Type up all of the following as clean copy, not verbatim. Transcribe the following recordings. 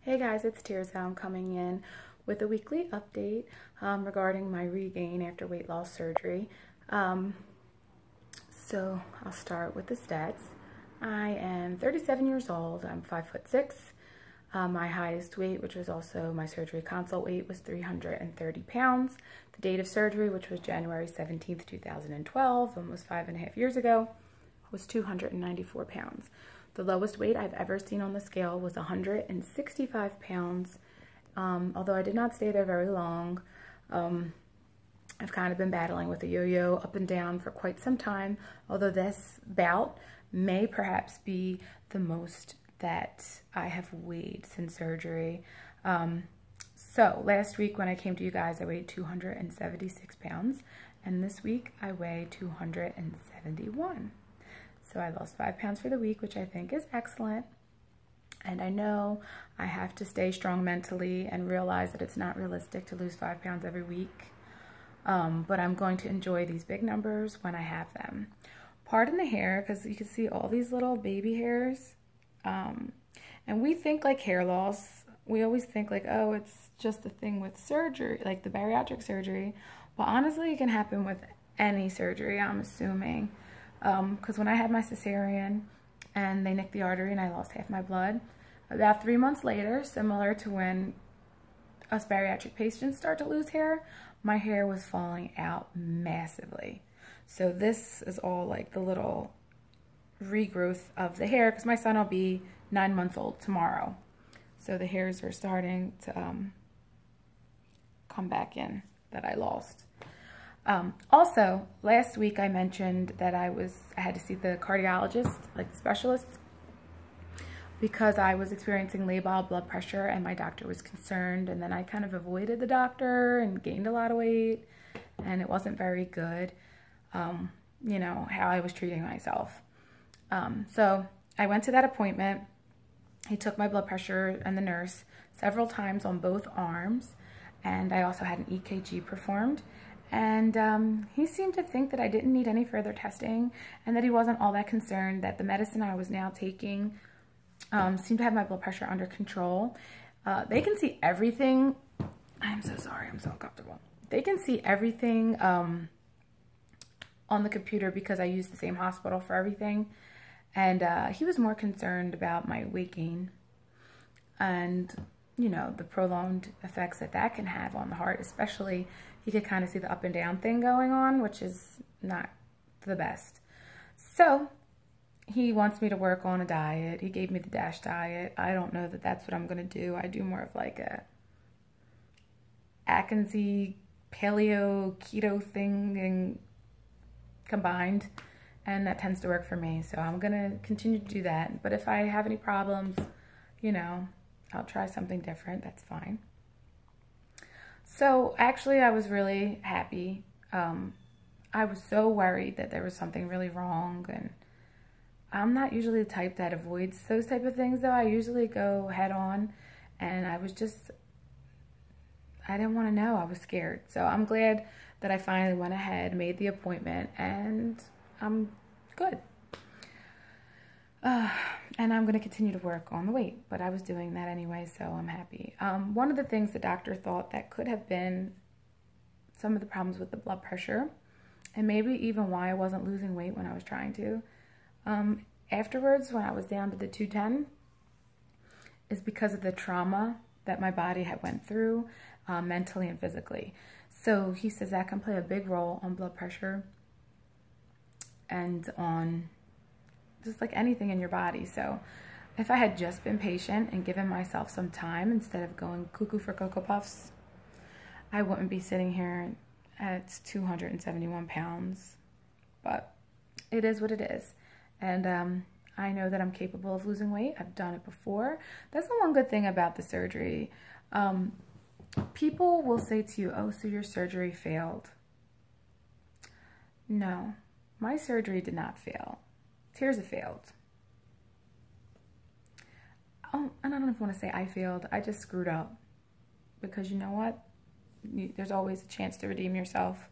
Hey guys, it's Tirza. I'm coming in with a weekly update regarding my regain after weight loss surgery. So I'll start with the stats. I am 37 years old. I'm 5'6". My highest weight, which was also my surgery consult weight, was 330 pounds. The date of surgery, which was January 17th, 2012, almost 5.5 years ago, was 294 pounds. The lowest weight I've ever seen on the scale was 165 pounds. Although I did not stay there very long. I've kind of been battling with a yo-yo up and down for quite some time, although this bout may perhaps be the most that I have weighed since surgery. So last week when I came to you guys, I weighed 276 pounds, and this week I weigh 271. So I lost 5 pounds for the week, which I think is excellent. And I know I have to stay strong mentally and realize that it's not realistic to lose 5 pounds every week. But I'm going to enjoy these big numbers when I have them. Pardon the hair, because you can see all these little baby hairs. And we think like hair loss, we always think like, oh, it's just a thing with surgery, like the bariatric surgery. Well, honestly, it can happen with any surgery, I'm assuming. Because when I had my cesarean and they nicked the artery and I lost half my blood, about 3 months later, similar to when us bariatric patients start to lose hair, my hair was falling out massively. So this is all like the little regrowth of the hair, because my son will be 9 months old tomorrow. So the hairs are starting to come back in that I lost. Also, last week I mentioned that I had to see the cardiologist, like the specialist, because I was experiencing labile blood pressure and my doctor was concerned, and then I kind of avoided the doctor and gained a lot of weight, and it wasn't very good, you know, how I was treating myself. So I went to that appointment. He took my blood pressure, and the nurse, several times on both arms, and I also had an EKG performed. And he seemed to think that I didn't need any further testing and that he wasn't all that concerned, that the medicine I was now taking seemed to have my blood pressure under control. They can see everything. I'm so sorry, I'm so uncomfortable. They can see everything on the computer because I use the same hospital for everything. And he was more concerned about my weight gain and, you know, the prolonged effects that that can have on the heart, especially. He could kind of see the up and down thing going on, which is not the best. So he wants me to work on a diet. He gave me the DASH diet. I don't know that that's what I'm going to do. I do more of like a Atkinsy paleo keto thing and combined, and that tends to work for me. So I'm going to continue to do that. But if I have any problems, you know, I'll try something different. That's fine. So actually I was really happy. I was so worried that there was something really wrong, and I'm not usually the type that avoids those type of things, though. I usually go head on, and I didn't want to know. I was scared. So I'm glad that I finally went ahead, made the appointment, and I'm good. And I'm going to continue to work on the weight, but I was doing that anyway, so I'm happy. One of the things the doctor thought that could have been some of the problems with the blood pressure, and maybe even why I wasn't losing weight when I was trying to, afterwards when I was down to the 210, is because of the trauma that my body had went through, mentally and physically. So he says that can play a big role on blood pressure and on just like anything in your body. So if I had just been patient and given myself some time instead of going cuckoo for Cocoa Puffs, I wouldn't be sitting here at 271 pounds. But it is what it is. And I know that I'm capable of losing weight. I've done it before. That's the one good thing about the surgery. People will say to you, oh, so your surgery failed. No, my surgery did not fail. Tirza failed. Oh, and I don't even want to say I failed. I just screwed up. Because you know what? There's always a chance to redeem yourself.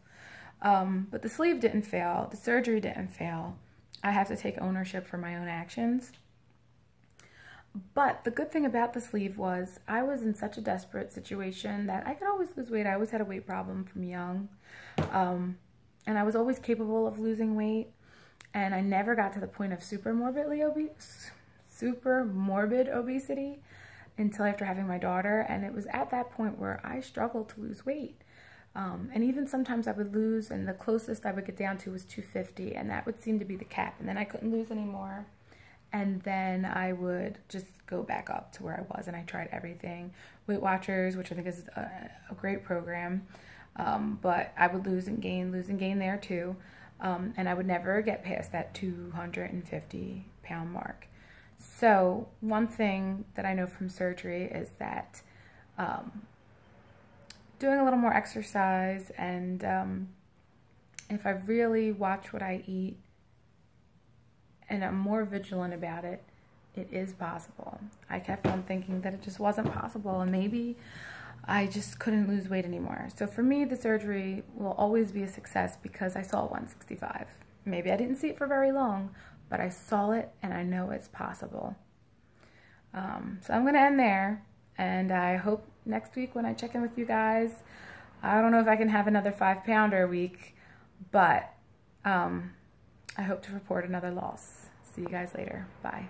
But the sleeve didn't fail. The surgery didn't fail. I have to take ownership for my own actions. But the good thing about the sleeve was I was in such a desperate situation that I could always lose weight. I always had a weight problem from young. And I was always capable of losing weight. And I never got to the point of super morbid obesity until after having my daughter. And it was at that point where I struggled to lose weight. And even sometimes I would lose, and the closest I would get down to was 250, and that would seem to be the cap. And then I couldn't lose anymore. And then I would just go back up to where I was, and I tried everything. Weight Watchers, which I think is a great program, but I would lose and gain there too. And I would never get past that 250 pound mark. So one thing that I know from surgery is that doing a little more exercise, and if I really watch what I eat and I'm more vigilant about it, it is possible. I kept on thinking that it just wasn't possible, and maybe I just couldn't lose weight anymore. So for me, the surgery will always be a success because I saw 165. Maybe I didn't see it for very long, but I saw it and I know it's possible. So I'm gonna end there, and I hope next week when I check in with you guys, I don't know if I can have another 5-pounder a week, but I hope to report another loss. See you guys later. Bye.